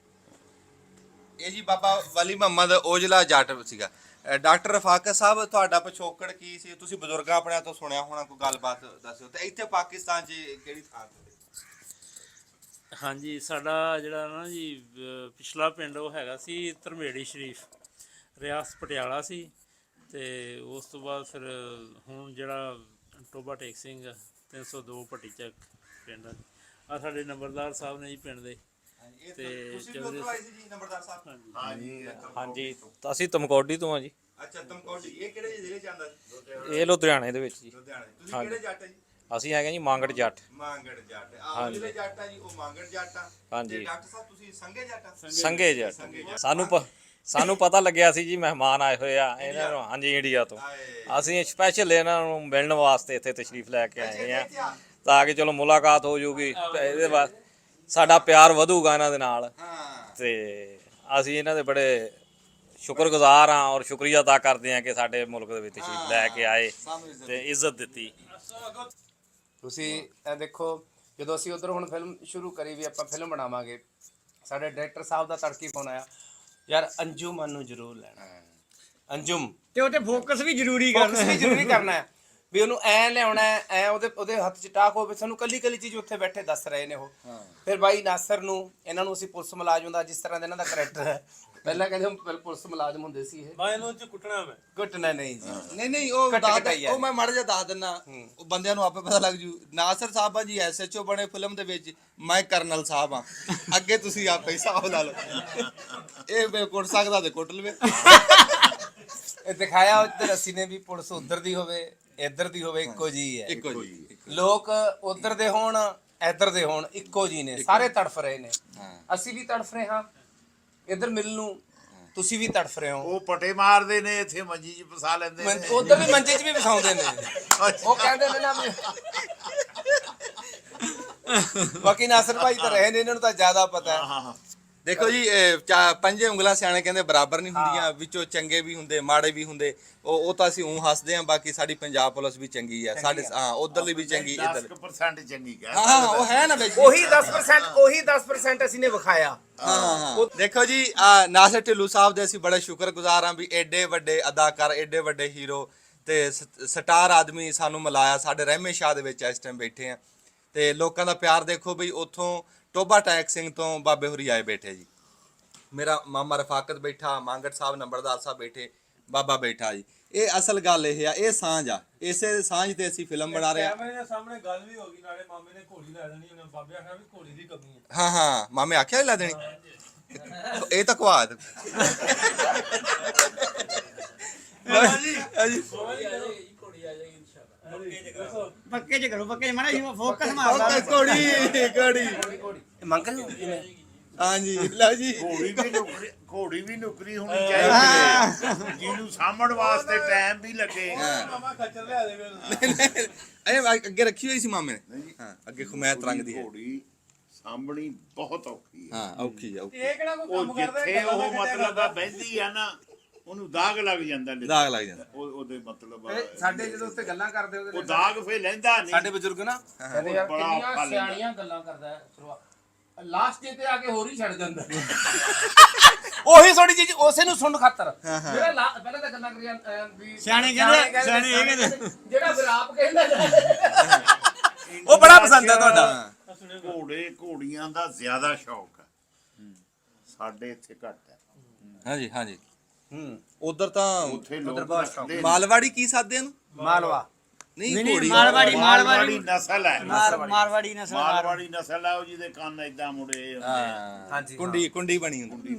ਇਹ ਜੀ ਬਾਬਾ ਵਲੀ ਮੁਹੰਮਦ ਔਜਲਾ ਜੱਟ ਸੀਗਾ। ਡਾਕਟਰ ਰਫਾਕਤ ਸਾਹਿਬ, ਤੁਹਾਡਾ ਪਿਛੋਕੜ ਕੀ ਸੀ? ਤੁਸੀਂ ਬਜ਼ੁਰਗਾਂ ਆਪਣਿਆਂ ਤੋਂ ਸੁਣਿਆ ਹੋਣਾ, ਕੋਈ ਗੱਲਬਾਤ ਦੱਸਿਓ। ਤੇ ਇੱਥੇ ਪਾਕਿਸਤਾਨ 'ਚ ਕਿਹੜੀ ਥਾਂ ਤੇ? ਹਾਂਜੀ, ਸਾਡਾ ਜਿਹੜਾ ਨਾ ਜੀ ਪਿਛਲਾ ਪਿੰਡ ਉਹ ਹੈਗਾ ਸੀ ਧਰਮੇੜੀ ਸ਼ਰੀਫ, ਰਿਆਸਤ ਪਟਿਆਲਾ ਸੀ। ਤੇ ਉਸ ਤੋਂ ਬਾਅਦ ਫਿਰ ਹੁਣ ਜਿਹੜਾ ਟੋਬਾ ਟੇਕ ਸਿੰਘ 302 ਭੱਟੀ ਚੱਕ ਪਿੰਡ ਆ ਸਾਡੇ ਨੰਬਰਦਾਰ ਸਾਹਿਬ ਨੇ ਜੀ ਪਿੰਡ ਦੇ। ਤੇ ਤੁਸੀਂ ਵੀ ਉੱਥੋਂ ਆਏ ਸੀ ਜੀ ਨੰਬਰਦਾਰ ਸਾਹਿਬ? ਹਾਂਜੀ, ਤਾਂ ਅਸੀਂ ਤਮਕੌਡੀ ਤੋਂ ਆ ਜੀ। ਅੱਛਾ, ਤਮਕੌਡੀ। ਇਹ ਕਿਹੜੇ ਜ਼ਿਲ੍ਹੇ 'ਚ ਆਉਂਦਾ ਜੀ? ਇਹ ਲੁਧਿਆਣੇ ਦੇ ਵਿੱਚ ਜੀ। ਲੁਧਿਆਣੇ। ਤੁਸੀਂ ਕਿਹੜੇ ਜੱਟ ਹੈ ਜੀ? ਅਸੀਂ ਹੈਗੇ ਜੀ ਮਾਂਗੜ ਜੱਟ। ਮਾਂਗੜ ਜੱਟ। ਆਹ ਜਿਹੜੇ ਜੱਟ ਆ ਜੀ ਉਹ ਮਾਂਗੜ ਜੱਟ ਆ। ਹਾਂਜੀ। ਤੇ ਡਾਕਟਰ ਸਾਹਿਬ ਤੁਸੀਂ ਸੰਘੇ ਜੱਟ ਆ? ਸੰਘੇ ਜੱਟ। ਸਾਨੂੰ ਪਤਾ ਲੱਗਿਆ ਸੀ ਜੀ ਮਹਿਮਾਨ ਆਏ ਹੋਏ ਆ ਇਹਨਾਂ ਨੂੰ, ਹਾਂਜੀ, ਇੰਡੀਆ ਤੋਂ। ਅਸੀਂ ਸਪੈਸ਼ਲ ਇਹਨਾਂ ਨੂੰ ਮਿਲਣ ਵਾਸਤੇ ਇੱਥੇ ਤਸ਼ਰੀਫ ਲੈ ਕੇ ਆਏ ਆ, ਤਾਂ ਕਿ ਚਲੋ ਮੁਲਾਕਾਤ ਹੋ ਜੂਗੀ। ਇਹਦੇ ਬਾਅਦ ਸਾਡਾ ਪਿਆਰ ਵਧੂਗਾ ਇਹਨਾਂ ਦੇ ਨਾਲ। ਤੇ ਅਸੀਂ ਇਹਨਾਂ ਦੇ ਬੜੇ ਸ਼ੁਕਰਗੁਜ਼ਾਰ ਹਾਂ ਔਰ ਸ਼ੁਕਰੀਆ ਅਦਾ ਕਰਦੇ ਹਾਂ ਕਿ ਸਾਡੇ ਮੁਲਕ ਦੇ ਵਿੱਚ ਤਸ਼ਰੀਫ ਲੈ ਕੇ ਆਏ ਤੇ ਇੱਜ਼ਤ ਦਿੱਤੀ। ਤੁਸੀਂ ਇਹ ਦੇਖੋ, ਜਦੋਂ ਅਸੀਂ ਉਧਰ ਹੁਣ ਫਿਲਮ ਸ਼ੁਰੂ ਕਰੀ ਵੀ ਆਪਾਂ ਫਿਲਮ ਬਣਾਵਾਂਗੇ, ਸਾਡੇ ਡਾਇਰੈਕਟਰ ਸਾਹਿਬ ਦਾ ਤੜਕੀ ਫੋਨ ਆਇਆ, ਯਾਰ ਅੰਜੁਮ ਨੂੰ ਜ਼ਰੂਰ ਲੈਣਾ। ਅੰਜੁਮ ਤੇ ਉਹਤੇ ਫੋਕਸ ਵੀ ਜ਼ਰੂਰੀ ਕਰਨਾ ਹੈ ਵੀ ਉਹਨੂੰ ਐ ਲਿਆਉਣਾ ਹੈ, ਐ ਉਹਦੇ ਹੱਥ 'ਚ ਟਾਕ ਹੋਵੇ। ਸਾਨੂੰ ਕੱਲੀ ਚੀਜ਼ ਉੱਥੇ ਬੈਠੇ ਦੱਸ ਰਹੇ ਨੇ ਉਹ। ਫਿਰ ਬਾਈ ਨਾਸਰ ਨੂੰ, ਇਹਨਾਂ ਨੂੰ ਅਸੀਂ ਪੁਲਿਸ ਮੁਲਾਜ਼ਮ ਦਾ, ਜਿਸ ਤਰ੍ਹਾਂ ਦਾ ਇਹਨਾਂ ਦਾ ਕਰੈਕਟਰ ਹੈ, ਪਹਿਲਾਂ ਕਹਿੰਦੇ ਪੁਲਿਸ ਮੁਲਾਜ਼ਮ ਹੁੰਦੇ ਸੀ ਇਹ। ਮੈਂ ਇਹਨੂੰ ਕੁੱਟਣਾ ਨਹੀਂ ਜੀ। ਨਹੀਂ ਉਹ ਮੈਂ ਮਾੜਾ ਜਿਹਾ ਦੱਸ ਦਿੰਨਾ, ਉਹ ਬੰਦਿਆਂ ਨੂੰ ਆਪੇ ਪਤਾ ਲੱਗ ਜੂ। ਨਾਸਰ ਸਾਹਿਬ ਆ ਜੀ SHO ਬਣੇ ਫਿਲਮ ਦੇ ਵਿੱਚ, ਮੈਂ ਕਰਨਲ ਸਾਹਿਬ ਆ। ਅੱਗੇ ਤੁਸੀਂ ਆਪੇ ਹਿਸਾਬ ਲਾ ਲਓ। ਇਹ ਕੁੱਟ ਸਕਦਾ ਤੇ ਕੁੱਟ ਲਵੇ। ਇਹ ਦਿਖਾਇਆ ਉੱਧਰ ਅਸੀਂ ਨੇ ਵੀ ਪੁਲਿਸ ਉਧਰ ਦੀ ਹੋਵੇ ਇੱਧਰ ਦੀ ਹੋਵੇ, ਇੱਕੋ ਜੀ ਹੈ। ਇੱਕੋ ਜੀ। ਲੋਕ ਉਧਰ ਦੇ ਹੋਣ ਇੱਧਰ ਦੇ ਹੋਣ, ਇੱਕੋ ਜੀ ਨੇ, ਸਾਰੇ ਤੜਫ ਰਹੇ ਨੇ। ਅਸੀਂ ਵੀ ਤੜਫ ਰਹੇ ਹਾਂ ਇੱਧਰ ਮਿਲਣ ਨੂੰ, ਤੁਸੀਂ ਵੀ ਤੜਫ ਰਹੇ ਹੋ। ਉਹ ਪਟੇ ਮਾਰਦੇ ਨੇ, ਇੱਥੇ ਮੰਜੀ 'ਚ ਫਸਾ ਲੈਂਦੇ ਨੇ। ਉਧਰ ਵੀ ਮੰਜੇ 'ਚ ਵੀ ਵਸਾਉਂਦੇ ਨੇ। ਉਹ ਕਹਿੰਦੇ ਨੇ ਨਾ ਵੀ ਬਾਕੀ ਨਾਸਰ ਭਾਈ ਤਾਂ ਰਹੇ ਨੇ, ਇਹਨਾਂ ਨੂੰ ਤਾਂ ਜ਼ਿਆਦਾ ਪਤਾ ਹੈ। ਦੇਖੋ ਜੀ, ਪੰਜੇ ਉਂਗਲਾਂ ਸਿਆਣੇ ਕਹਿੰਦੇ ਬਰਾਬਰ ਨਹੀਂ ਹੁੰਦੀਆਂ, ਵਿੱਚੋਂ ਚੰਗੇ ਵੀ ਹੁੰਦੇ ਮਾੜੇ ਵੀ ਹੁੰਦੇ। ਉਹ ਤਾਂ ਅਸੀਂ ਹੱਸਦੇ ਹਾਂ, ਬਾਕੀ ਸਾਡੀ ਪੰਜਾਬ ਪੁਲਿਸ ਵੀ ਚੰਗੀ ਆ, ਸਾਡੇ ਉਧਰਲੀ ਵੀ ਚੰਗੀ, ਇੱਧਰ 10% ਚੰਗੀ ਕਹਿ। ਹਾਂ ਉਹ ਹੈ ਨਾ ਬਈ। ਉਹੀ 10% ਅਸੀਂ ਨੇ ਵਿਖਾਇਆ। ਦੇਖੋ ਜੀ, ਨਾਸਰ ਢਿੱਲੋਂ ਸਾਹਿਬ ਦੇ ਅਸੀਂ ਬੜੇ ਸ਼ੁਕਰਗੁਜ਼ਾਰ ਹਾਂ ਵੀ ਐਡੇ ਵੱਡੇ ਅਦਾਕਾਰ, ਐਡੇ ਵੱਡੇ ਹੀਰੋ ਤੇ ਸਟਾਰ ਆਦਮੀ ਸਾਨੂੰ ਮਿਲਾਇਆ। ਸਾਡੇ ਰਹਿਮੇ ਸ਼ਾਹ ਦੇ ਵਿੱਚ ਇਸ ਟਾਈਮ ਬੈਠੇ ਆ ਤੇ ਲੋਕਾਂ ਦਾ ਪਿਆਰ ਦੇਖੋ ਬਈ। ਉੱਥੋਂ ਟੋਬਾ ਟੈਕ ਸਿੰਘ ਤੋਂ ਬਾਬੇ ਹੁਰੀ ਆਏ ਬੈਠੇ ਜੀ, ਮੇਰਾ ਮਾਮਾ ਰਫਾਕਤ ਬੈਠਾ, ਮਾਂਗੜ ਸਾਹਿਬ ਨੰਬਰਦਾਰ ਸਾਹਿਬ ਬੈਠੇ, ਬਾਬਾ ਬੈਠਾ ਜੀ। ਇਹ ਅਸਲ ਗੱਲ ਇਹ ਆ, ਇਹ ਸਾਂਝ ਆ, ਇਸੇ ਸਾਂਝ ਤੇ ਅਸੀਂ ਫਿਲਮ ਬਣਾ ਰਹੇ ਆ। ਕੈਮਰੇ ਦੇ ਸਾਹਮਣੇ ਗੱਲ ਵੀ ਹੋ ਗਈ, ਨਾਲੇ ਮਾਮੇ ਨੇ ਘੋੜੀ ਲੈ ਦੇਣੀ, ਉਹਨੇ ਬਾਬੇ ਆਖਿਆ ਵੀ ਘੋੜੀ ਦੀ ਕਮੀ ਹੈ। ਹਾਂ ਮਾਮੇ ਆਖਿਆ ਲੈ ਦੇਣੀ। ਇਹ ਤਾਂ ਕਵਾਦ ਪੱਕੇ ਚ ਕਰੋ, ਪੱਕੇ ਚ ਮਾੜਾ ਜੀ ਫੋਕਸ ਮਾਰਦਾ। ਘੋੜੀ ਮੰਗਲ ਹਾਂਜੀ ਲਓ ਜੀ। ਘੋੜੀ ਵੀ ਨੌਕਰੀ ਹੋਣੀ ਚਾਹੀਦੀ ਹੈ, ਜਿਹਨੂੰ ਸਾਂਭਣ ਵਾਸਤੇ ਟਾਈਮ ਵੀ ਲੱਗੇ। ਮਾਮਾ ਖੱਚਰ ਲਿਆ ਦੇਵੇ। ਇਹ ਅੱਗੇ ਰੱਖੀ ਹੋਈ ਸੀ ਮਾਮੇ ਨੇ। ਹਾਂ, ਅੱਗੇ ਖੁਮੈਤ ਰੰਗ ਦੀ ਹੈ। ਘੋੜੀ ਸਾਂਭਣੀ ਬਹੁਤ ਔਖੀ ਹੈ। ਹਾਂ ਔਖੀ ਆ, ਔਖੀ। ਇਹ ਕਿਹੜਾ ਕੋਈ ਉਹ ਕੰਮ ਕਰਦਾ? ਜਿੱਥੇ ਉਹ ਮਤਲਬ ਆ ਬਹਿੰਦੀ ਆ ਨਾ, ਉਹਨੂੰ ਦਾਗ ਲੱਗ ਜਾਂਦਾ। ਦਾਗ ਲੱਗ ਜਾਂਦਾ। ਉਹਦੇ ਮਤਲਬ ਸਾਡੇ ਜਦੋਂ ਉੱਤੇ ਗੱਲਾਂ ਕਰਦੇ ਉਹ ਦਾਗ ਫੇ ਲੈਂਦਾ ਨਹੀਂ। ਸਾਡੇ ਬਜ਼ੁਰਗ ਨਾ ਕਹਿੰਦੇ ਯਾਰ ਬੜਾ ਔਖਾ ਕਿੰਨੀਆਂ ਲੈਂਦਾ। ਸਿਆਣੀਆਂ ਗੱਲਾਂ ਕਰਦਾ ਹੈ, ਲਾਸਟ ਤੇ ਆ ਕੇ ਹੋਰ ਹੀ ਛੱਡ ਜਾਂਦਾ। ਉਹੀ ਥੋੜੀ ਚੀਜ਼ ਉਸੇ ਨੂੰ ਸੁਣਨ ਖਾਤਰ ਜਿਹੜਾ ਪਹਿਲਾਂ ਤਾਂ ਗੱਲਾਂ ਕਰੀਆਂ ਵੀ ਸਿਆਣੇ ਕਹਿੰਦੇ, ਸਿਆਣੇ ਇਹ ਕਹਿੰਦੇ, ਜਿਹੜਾ ਵਿਰਾਪ ਕਹਿੰਦਾ ਉਹ ਬੜਾ ਪਸੰਦ ਹੈ ਤੁਹਾਡਾ। ਘੋੜੀਆਂ ਦਾ ਜ਼ਿਆਦਾ ਸ਼ੌਕ ਹੈ, ਸਾਡੇ ਇੱਥੇ ਘੱਟ ਹੈ। ਹਾਂਜੀ ਹਾਂਜੀ। ਉਧਰ ਤਾਂ ਉੱਥੇ ਲੋਕ ਰੱਖਦੇ ਨੇ। ਮਾਲਵਾੜੀ ਕੀ ਸਾਦੇ ਇਹਨੂੰ? ਮਾਲਵਾ ਨਹੀਂ ਘੋੜੀ ਮਾਰਵਾੜੀ ਨਸਲ ਹੈ। ਮਾਰਵਾੜੀ ਨਸਲ। ਮਾਰਵਾੜੀ ਨਸਲ ਹੈ, ਉਹ ਜਿਹਦੇ ਕੰਨ ਏਦਾਂ ਮੁੜੇ ਹੁੰਦੇ ਆ। ਹਾਂਜੀ, ਕੁੰਡੀ ਬਣੀ ਹੁੰਦੀ।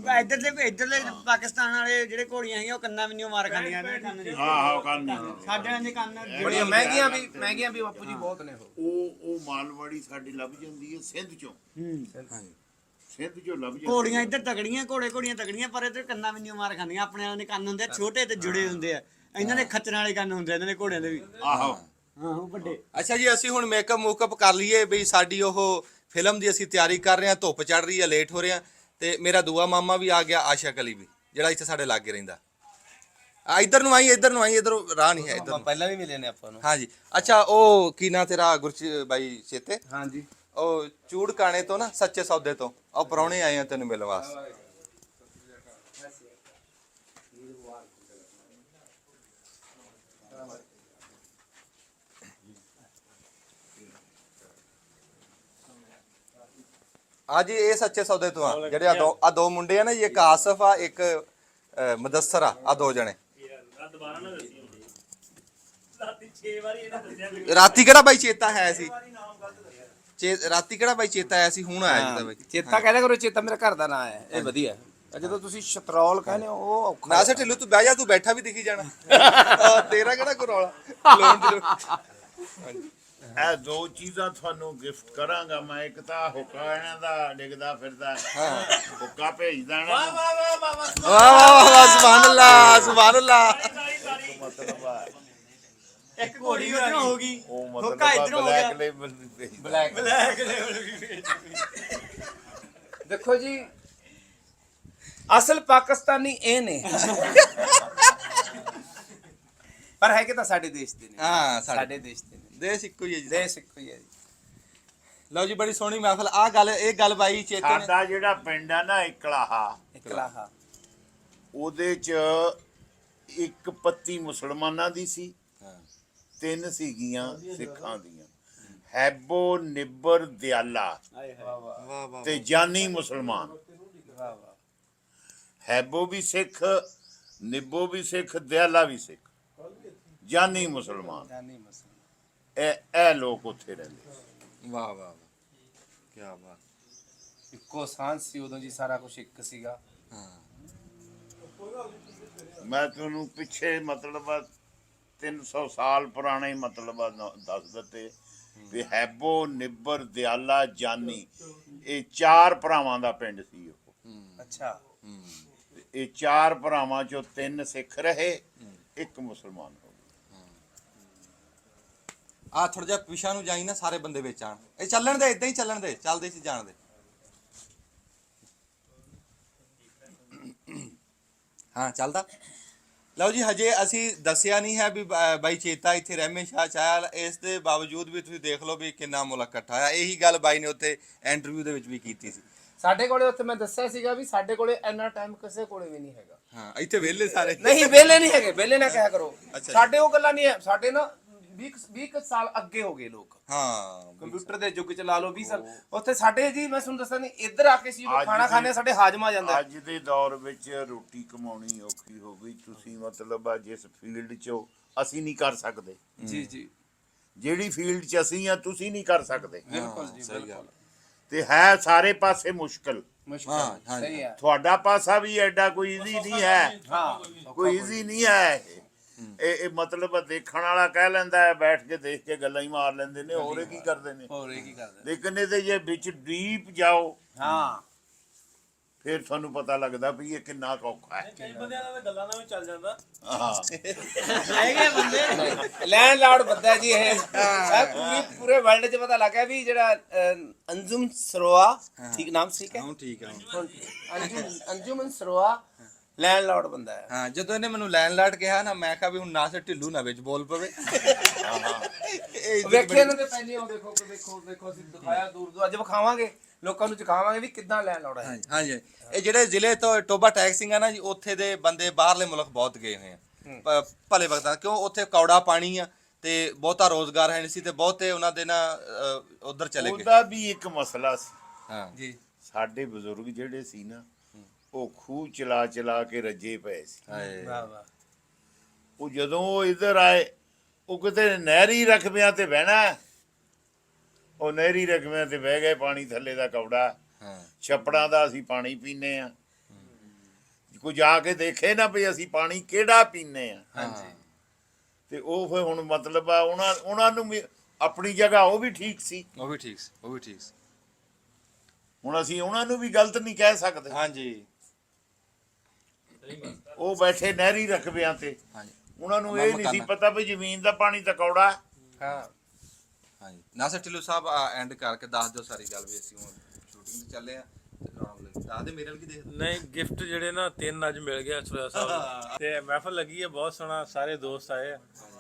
ਇੱਧਰਲੇ ਪਾਕਿਸਤਾਨ ਵਾਲੇ ਜਿਹੜੇ ਘੋੜੀਆਂ ਹੈਗੀਆਂ ਉਹ ਕੰਨਾਂ ਵੀ ਨਹੀਂ ਮਾਰ ਖਾਂਦੀਆਂ ਨੇ, ਕੰਨ ਨਹੀਂ। ਹਾਂ ਕੰਨ ਨਹੀਂ। ਸਾਡੇ ਦੇ ਕੰਨ ਬੜੀਆਂ ਮਹਿੰਗੀਆਂ ਵੀ ਬਾਪੂ ਜੀ ਬਹੁਤ ਨੇ। ਉਹ ਮਾਲਵਾੜੀ ਸਾਡੀ ਲੱਭ ਜਾਂਦੀ ਹੈ ਸਿੰਧ ਚੋਂ। ਸਿੰਧ ਚੋਂ ਲੱਭ ਜਾਂਦੀ। ਘੋੜੀਆਂ ਇੱਧਰ ਤਗੜੀਆਂ, ਘੋੜੀਆਂ ਤਗੜੀਆਂ, ਪਰ ਇੱਧਰ ਕੰਨਾਂ ਵੀ ਨਹੀਂ ਮਾਰ ਖਾਂਦੀਆਂ। ਆਪਣੇ ਵਾਲੇ ਦੇ ਕੰਨ ਹੁੰਦੇ ਆ ਛੋਟੇ ਤੇ ਜੁੜੇ ਹੁੰਦੇ ਆ, ਇਹਨਾਂ ਦੇ ਖੱਚਰਾਂ ਵਾਲੇ ਕੰਨ ਹੁੰਦੇ ਆ ਇਹਨਾਂ ਦੇ ਘੋੜਿਆਂ ਦੇ ਵੀ। ਆਹੋ ਹਾਂ ਉਹ ਵੱਡੇ। ਅੱਛਾ ਜੀ, ਅਸੀਂ ਹੁਣ ਮੇਕਅਪ ਕਰ ਲਈਏ ਬਈ। ਸਾਡੀ ਉਹ ਫਿਲਮ ਦੀ ਅਸੀਂ ਤਿਆਰੀ ਕਰ ਰਹੇ ਹਾਂ, ਧੁੱਪ ਚੜ ਰਹੀ ਹੈ, ਲੇਟ ਹੋ ਰਹੇ ਹਾਂ। ਤੇ ਮੇਰਾ ਦੂਆ ਮਾਮਾ ਵੀ ਆ ਗਿਆ, ਆਸ਼ਕ ਅਲੀ ਵੀ, ਜਿਹੜਾ ਇੱਥੇ ਸਾਡੇ ਲਾਗੇ ਰਹਿੰਦਾ। ਇੱਧਰ ਨੂੰ ਆਈ, ਇੱਧਰ ਰਾਹ ਨਹੀਂ ਹੈ ਇੱਧਰ। ਪਹਿਲਾਂ ਵੀ ਮਿਲੇ ਨੇ ਆਪਾਂ ਨੂੰ। ਹਾਂਜੀ। ਅੱਛਾ, ਉਹ ਕੀ ਨਾਂ ਤੇਰਾ? ਬਾਈ ਚੇਤੇ? ਹਾਂਜੀ। ਉਹ ਚੂੜ ਕਾਣੇ ਤੋਂ ਨਾ, ਸੱਚੇ ਸੌਦੇ ਤੋਂ, ਉਹ ਪ੍ਰਾਹੁਣੇ ਆਏ ਆ ਤੈਨੂੰ ਮਿਲਣ ਵਾਸਤੇ। ਹਾਂਜੀ ਇਹ ਸੱਚੇ ਸੌਦੇ ਤੋਂ ਆ ਜਿਹੜੇ ਆ ਦੋ ਮੁੰਡੇ ਆ ਨਾ ਜੀ, ਇੱਕ ਆਸਫ ਆ ਇੱਕ ਮੁਦੱਸਰ ਆ ਦੋ ਜਣੇ। ਰਾਤੀ ਕਿਹੜਾ ਬਾਈ ਚੇਤਾ ਹੈ ਸੀ? ਰਾਤੀ ਕਿਹੜਾ ਬਾਈ ਚੇਤਾ ਆਇਆ ਸੀ? ਹੁਣ ਆਇਆ ਜੀ ਬਾਈ ਚੇਤਾ ਕਹਿਆ ਕਰੋ, ਚੇਤਾ ਮੇਰਾ ਘਰ ਦਾ ਨਾਂ ਹੈ, ਇਹ ਵਧੀਆ। ਜਦੋਂ ਤੁਸੀਂ ਸ਼ਤਰੌਲ ਕਹਿੰਦੇ ਹੋ ਉਹ ਔਖਾ। ਨਾ ਸੇ ਢਿੱਲੂ ਤੂੰ ਬਹਿ ਜਾ, ਤੂੰ ਬੈਠਾ ਵੀ ਦਿਖੀ ਜਾਣਾ। ਤੇਰਾ ਕਿਹੜਾ ਕੋਈ ਰੌਲਾ ਇਹ ਦੋ ਚੀਜ਼ਾਂ ਤੁਹਾਨੂੰ ਗਿਫਟ ਕਰਾਂਗਾ ਮੈਂ। ਇੱਕ ਤਾਂ ਹੁੱਕਾ ਇਹਨਾਂ ਦਾ ਡਿੱਗਦਾ ਫਿਰਦਾ, ਹੁੱਕਾ ਭੇਜ ਦੇਣਾ। ਵਾਹ ਵਾਹ ਵਾਹ ਸੁਭਾਨ ਅੱਲਾਹ ਸੁਭਾਨ ਅੱਲਾਹ। ਮਤਲਬ ਇੱਕ ਘੋੜੀ ਉਧਰੋਂ ਹੋ ਗਈ, ਉਹ ਹੁੱਕਾ ਇੱਧਰੋਂ ਹੋ ਗਿਆ। ਬਲੈਕ ਲੇਬਲ ਵੀ ਭੇਜਦਾ। ਬਲੈਕ ਲੈਵਲ ਵੀ। ਦੇਖੋ ਜੀ ਅਸਲ ਪਾਕਿਸਤਾਨੀ ਇਹ ਨੇ ਪਰ ਹੈ ਕਿ ਤਾਂ ਸਾਡੇ ਦੇਸ਼ ਦੇ ਨੇ। ਹਾਂ ਸਾਡੇ ਦੇਸ਼ ਦੇ ਨੇ। ਦੇਸ਼ ਇੱਕੋ ਹੀ ਹੈ ਜੀ। ਦੇਸ਼ ਇੱਕੋ ਹੀ ਹੈ ਜੀ। ਲਓ ਜੀ ਬੜੀ ਸੋਹਣੀ ਮਹਿਫਲ। ਇਹ ਗੱਲ ਬਾਈ ਚੇਤੇ ਨੇ। ਸਾਡਾ ਜਿਹੜਾ ਪਿੰਡ ਆ ਨਾ ਇਕਲਾਹਾ, ਇਕਲਾਹਾ, ਉਹਦੇ ਚ ਇੱਕ ਪੱਤੀ ਮੁਸਲਮਾਨਾਂ ਦੀ ਸੀ, 3 ਸੀਗੀਆਂ ਸਿੱਖਾਂ ਦੀਆਂ। ਹੈਬੋ ਨਿੱਬਰ ਦਿਆਲਾ ਵਾਹ ਵਾਹ ਤੇ ਜਾਨੀ ਮੁਸਲਮਾਨ। ਹੈਬੋ ਵੀ ਸਿੱਖ, ਨਿੱਬੋ ਵੀ ਸਿੱਖ, ਦਿਆਲਾ ਵੀ ਸਿੱਖ, ਜਾਨੀ ਮੁਸਲਮਾਨ। ਜਾਨੀ ਮਸਲਾ। ਇਹ ਲੋਕ ਉੱਥੇ ਰਹਿੰਦੇ। ਵਾਹ ਵਾਹ ਕੀ ਬਾਤ। ਇੱਕੋ ਸਾਂਝ ਸੀ ਉਦੋਂ ਜੀ, ਸਾਰਾ ਕੁਝ ਇੱਕ ਸੀਗਾ। ਮੈਂ ਤੁਹਾਨੂੰ ਪਿੱਛੇ ਮਤਲਬ 300 ਸਾਲ ਪੁਰਾਣੇ ਮਤਲਬ ਦੱਸ ਦਿੱਤੇ ਵੀ ਹੈਬੋ ਨਿੱਬਰ ਦਿਆਲਾ ਜਾਨੀ ਇਹ 4 ਭਰਾਵਾਂ ਦਾ ਪਿੰਡ ਸੀ ਉਹ। ਅੱਛਾ। ਇਹ 4 ਭਰਾਵਾਂ ਚੋਂ 3 ਸਿੱਖ ਰਹੇ, 1 ਮੁਸਲਮਾਨ ਹੋ ਗਿਆ। ਆ ਥੋੜਾ ਜਿਹਾ ਪਿਛਾ ਨੂੰ ਜਾਈ ਨਾ, ਸਾਰੇ ਬੰਦੇ ਵਿੱਚ ਆਣ। ਇਹ ਚੱਲਣ ਦੇ, ਇਦਾਂ ਹੀ ਚੱਲਣ ਦੇ, ਚੱਲਦੇ ਸੀ ਜਾਣ ਦੇ। ਹਾਂ ਚੱਲਦਾ। ਲਓ ਜੀ ਹਜੇ ਅਸੀਂ ਦੱਸਿਆ ਨਹੀਂ ਹੈ ਵੀ ਬਾਈ ਚੇਤਾ ਇੱਥੇ ਰਹਿਮੇ ਸ਼ਾਹ ਚਾਇਆ। ਇਸ ਦੇ ਬਾਵਜੂਦ ਵੀ ਤੁਸੀਂ ਦੇਖ ਲਓ ਵੀ ਕਿੰਨਾ ਮੁਲਕ ਇਕੱਠਾ ਹੋਇਆ। ਇਹੀ ਗੱਲ ਬਾਈ ਨੇ ਉੱਥੇ ਇੰਟਰਵਿਊ ਦੇ ਵਿੱਚ ਵੀ ਕੀਤੀ ਸੀ। ਸਾਡੇ ਕੋਲੇ ਉੱਥੇ ਮੈਂ ਦੱਸਿਆ ਸੀਗਾ ਵੀ ਸਾਡੇ ਕੋਲੇ ਇੰਨਾ ਟਾਈਮ ਕਿਸੇ ਕੋਲੇ ਵੀ ਨਹੀਂ ਹੈਗਾ। ਹਾਂ ਇੱਥੇ ਵਿਹਲੇ ਸਾਰੇ ਨਹੀਂ ਵਿਹਲੇ ਨਹੀਂ ਹੈਗੇ, ਵਿਹਲੇ ਨਾ ਕਿਹਾ ਕਰੋ। ਸਾਡੇ ਉਹ ਗੱਲਾਂ ਨਹੀਂ ਹੈ। ਸਾਡੇ ਨਾ 20 ਸਾਲ ਅੱਗੇ ਹੋ ਗਏ ਲੋਕ। ਹਾਂ ਕੰਪਿਊਟਰ ਦੇ ਯੁੱਗ ਚ ਲਾ ਲਓ 20 ਸਾਲ। ਉੱਥੇ ਸਾਡੇ ਜੀ ਮੈਂ ਤੁਹਾਨੂੰ ਦੱਸਾਂ ਨਹੀਂ, ਇੱਧਰ ਆ ਕੇ ਸੀ ਖਾਣਾ ਖਾਣੇ ਸਾਡੇ ਹਾਜ਼ਮ ਆ ਜਾਂਦਾ। ਅੱਜ ਦੇ ਦੌਰ ਵਿੱਚ ਰੋਟੀ ਕਮਾਉਣੀ ਔਖੀ ਹੋ ਗਈ। ਤੁਸੀਂ ਮਤਲਬ ਆ ਜਿਸ ਫੀਲਡ 'ਚ ਅਸੀਂ ਨਹੀਂ ਕਰ ਸਕਦੇ ਜੀ ਜੀ, ਜਿਹੜੀ ਫੀਲਡ 'ਚ ਅਸੀਂ ਆ ਤੁਸੀਂ ਨਹੀਂ ਕਰ ਸਕਦੇ। ਬਿਲਕੁਲ ਜੀ, ਸਹੀ ਗੱਲ। ਤੇ ਹੈ ਸਾਰੇ ਪਾਸੇ ਮੁਸ਼ਕਲ। ਮੁਸ਼ਕਲ ਸਹੀ ਹੈ। ਤੁਹਾਡਾ ਪਾਸਾ ਵੀ ਐਡਾ ਕੋਈ ਈਜ਼ੀ ਨਹੀਂ ਹੈ। ਹਾਂ ਕੋਈ ਈਜ਼ੀ ਨਹੀਂ ਹੈ। ਇਹ ਮਤਲਬ ਦੇਖਣ ਵਾਲਾ ਕਹਿ ਲੈਂਦਾ ਹੈ, ਬੈਠ ਕੇ ਦੇਖ ਕੇ ਗੱਲਾਂ ਹੀ ਮਾਰ ਲੈਂਦੇ ਨੇ, ਹੋਰ ਕੀ ਕਰਦੇ ਨੇ। ਹੋਰ ਇਹ ਕੀ ਕਰਦੇ। ਲੇਕਿਨ ਇਹਦੇ ਜੇ ਵਿੱਚ ਡੀਪ ਜਾਓ ਹਾਂ ਫਿਰ ਤੁਹਾਨੂੰ ਪਤਾ ਲੱਗਦਾ ਵੀ ਇਹ ਕਿੰਨਾ ਔਖਾ ਹੈ। ਕਈ ਬੰਦਿਆਂ ਨਾਲ ਗੱਲਾਂ ਨਾਲ ਵੀ ਚੱਲ ਜਾਂਦਾ। ਹਾਂ ਹੈਗੇ ਬੰਦੇ ਲੈਂਡ ਲਾਰਡ ਬੰਦਾ ਜੀ ਇਹ। ਪੂਰੇ ਵਰਲਡ 'ਚ ਪਤਾ ਲੱਗਾ ਵੀ ਜਿਹੜਾ ਅੰਜੁਮ ਸਰੋਆ, ਠੀਕ ਨਾਮ ਠੀਕ ਹੈ? ਹਾਂ ਠੀਕ ਹੈ। ਅੰਜੁਮਨ ਸਰੋਆ ਲੈਂਡ ਲਾਰਡ ਬੰਦਾ ਹੈ। ਹਾਂ ਜਦੋਂ ਇਹਨੇ ਮੈਨੂੰ ਲੈਂਡਲਾਰਡ ਕਿਹਾ ਨਾ, ਮੈਂ ਕਿਹਾ ਵੀ ਹੁਣ ਨਾ ਸੇ ਢਿੱਲੂ ਨਾ ਵਿੱਚ ਬੋਲ ਪਵੇ। ਵੇਖੇ ਇਹਨਾਂ ਦੇ ਪਹਿਲੇ ਉਹ ਦੇਖੋ ਦੇਖੋ ਅਸੀਂ ਦਿਖਾਇਆ ਦੂਰ ਅੱਜ ਵਿਖਾਵਾਂਗੇ ਲੋਕਾਂ ਨੂੰ, ਦਿਖਾਵਾਂਗੇ ਵੀ ਕਿੱਦਾਂ ਲੈਂਡ ਲਾਰਡ ਹੈ। ਹਾਂਜੀ ਇਹ ਜਿਹੜੇ ਜ਼ਿਲ੍ਹੇ ਤੋਂ ਟੋਬਾ ਟੈਕ ਸਿੰਘ ਆ ਨਾ ਜੀ, ਉੱਥੇ ਦੇ ਬੰਦੇ ਬਾਹਰਲੇ ਮੁਲਕ ਬਹੁਤ ਗਏ ਹੋਏ ਆ ਭਲੇ ਵਕਤਾਂ। ਕਿਉਂ ਉੱਥੇ ਕੌੜਾ ਪਾਣੀ ਆ ਤੇ ਬਹੁਤਾ ਰੋਜ਼ਗਾਰ ਹੈ ਨਹੀਂ ਸੀ ਤੇ ਬਹੁਤੇ ਉਹਨਾਂ ਦੇ ਨਾ ਉਧਰ ਚਲੇ ਗਏ। ਉਹਦਾ ਵੀ ਇੱਕ ਮਸਲਾ ਸੀ। ਹਾਂ ਜੀ ਸਾਡੇ ਬਜ਼ੁਰਗ ਜਿਹੜੇ ਸੀ ਨਾ, ਉਹ ਖੂਹ ਚਲਾ ਚਲਾ ਕੇ ਰੱਜੇ ਪਏ ਸੀ। ਵਾਹ ਵਾਹ। ਉਹ ਜਦੋਂ ਉਹ ਇੱਧਰ ਆਏ, ਉਹ ਕਿਤੇ ਨਹਿਰੀ ਰਕਬਿਆਂ ਤੇ ਬਹਿਣਾ, ਉਹ ਨਹਿਰੀ ਰਕਬਿਆਂ ਤੇ ਬਹਿ ਗਏ। ਪਾਣੀ ਥੱਲੇ ਦਾ ਕੌੜਾ, ਛੱਪੜਾਂ ਦਾ ਅਸੀਂ ਪਾਣੀ ਪੀਨੇ ਆ। ਕੋਈ ਜਾ ਕੇ ਦੇਖੇ ਨਾ ਵੀ ਅਸੀਂ ਪਾਣੀ ਕਿਹੜਾ ਪੀਨੇ ਆ। ਹਾਂਜੀ ਤੇ ਉਹ ਫਿਰ ਹੁਣ ਮਤਲਬ ਆ ਉਹਨਾਂ ਨੂੰ ਵੀ ਆਪਣੀ ਜਗ੍ਹਾ ਉਹ ਵੀ ਠੀਕ ਸੀ। ਉਹ ਵੀ ਠੀਕ ਸੀ, ਉਹ ਵੀ ਠੀਕ ਸੀ। ਹੁਣ ਅਸੀਂ ਉਹਨਾਂ ਨੂੰ ਵੀ ਗਲਤ ਨਹੀਂ ਕਹਿ ਸਕਦੇ। ਹਾਂਜੀ ਉਹ ਬੈਠੇ ਨਹਿਰੀ ਰਕਬਿਆਂ ਤੇ, ਹਾਂਜੀ ਉਹਨਾਂ ਨੂੰ ਇਹ ਨਹੀਂ ਸੀ ਪਤਾ ਵੀ ਜ਼ਮੀਨ ਦਾ ਪਾਣੀ ਤਾਂ ਕੌੜਾ। ਹਾਂ ਹਾਂਜੀ ਨਾਸਰ ਢਿੱਲੋਂ ਸਾਹਿਬ ਐਂਡ ਕਰਕੇ ਦੱਸ ਦਿਓ ਸਾਰੀ ਗੱਲ ਵੀ ਅਸੀਂ ਹੁਣ ਸ਼ੂਟਿੰਗ ਤੇ ਚੱਲੇ ਆ ਤੇ ਦੱਸ ਦੇ ਮੇਰੇ ਨਾਲ ਕੀ ਦੇਖਦੇ। ਨਹੀਂ ਗਿਫਟ ਜਿਹੜੇ ਨਾ 3 ਅੱਜ ਮਿਲ ਗਿਆ ਸਰੋਇਆ ਸਾਹਿਬ ਤੇ ਮਹਿਫਲ ਲੱਗੀ ਹੈ ਬਹੁਤ ਸੋਹਣਾ। ਸਾਰੇ ਦੋਸਤ ਆਏ ਆ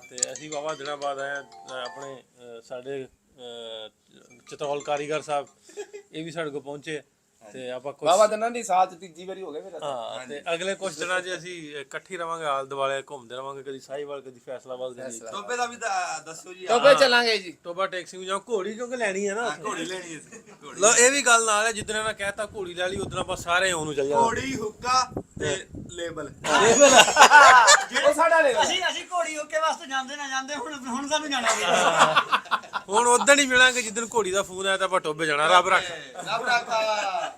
ਤੇ ਅਸੀਂ ਵਾਹਵਾ ਦਿਨਾਂ ਬਾਅਦ ਆਏ ਆਪਣੇ ਸਾਡੇ ਚਤਰੌਲ ਕਾਰੀਗਰ ਸਾਹਿਬ ਇਹ ਵੀ ਸਾਡੇ ਕੋਲ ਪਹੁੰਚੇ ਤੇ ਆਪਾਂ ਕੁਝ ਬਾਬਾ ਦੰਨਾ ਦੀ ਸਾਲ ਚ ਤੀਜੀ ਵਾਰੀ ਹੋ ਗਿਆ ਮੇਰਾ ਹਾਂ ਤੇ ਅਗਲੇ ਕੁਝ ਦਿਨਾਂ 'ਚ ਅਸੀਂ ਇਕੱਠੀ ਰਵਾਂਗੇ, ਆਲ ਦੁਆਲੇ ਘੁੰਮਦੇ ਰਵਾਂਗੇ, ਕਦੀ ਸਾਹੀਵਾਲ ਕਦੀ ਫੈਸਲਾਬਾਦ ਕਦੀ ਟੋਬੇ ਦਾ ਵੀ ਦੱਸੋ ਜੀ। ਟੋਬੇ ਚੱਲਾਂਗੇ ਜੀ। ਟੋਬਾ ਟੈਕਸੀ ਜਾਂ ਘੋੜੀ ਕਿਉਂਕਿ ਲੈਣੀ ਹੈ ਨਾ ਘੋੜੀ ਲੈਣੀ ਹੈ ਲੋ ਇਹ ਵੀ ਗੱਲ ਨਾਲ ਹੈ, ਜਿੱਦਣ ਇਹਨਾਂ ਕਹਿਤਾ ਘੋੜੀ ਲੈ ਲਈ ਉਦੋਂ ਆਪਾਂ ਸਾਰੇ ਉਹਨੂੰ ਚੱਲ ਜਾਣਾ। ਘੋੜੀ ਹੁੱਕਾ ਤੇ ਲੇਬਲ ਉਹ ਸਾਡਾ ਲੈ ਅਸੀਂ ਘੋੜੀ ਓਕੇ ਵਾਸਤੇ ਜਾਂਦੇ ਨਾ ਜਾਂਦੇ ਹੁਣ ਸਾਨੂੰ ਜਾਣਾ ਪਏਗਾ। ਹੁਣ ਉਦੋਂ ਹੀ ਮਿਲਾਂਗੇ ਜਿੱਦਣ ਘੋੜੀ ਦਾ ਫੋਨ ਆਇਆ ਤਾਂ ਆਪਾਂ ਟੋਬੇ ਜਾਣਾ। ਰੱਬ ਰੱਖ। ਰੱਬ ਰੱਖਾ।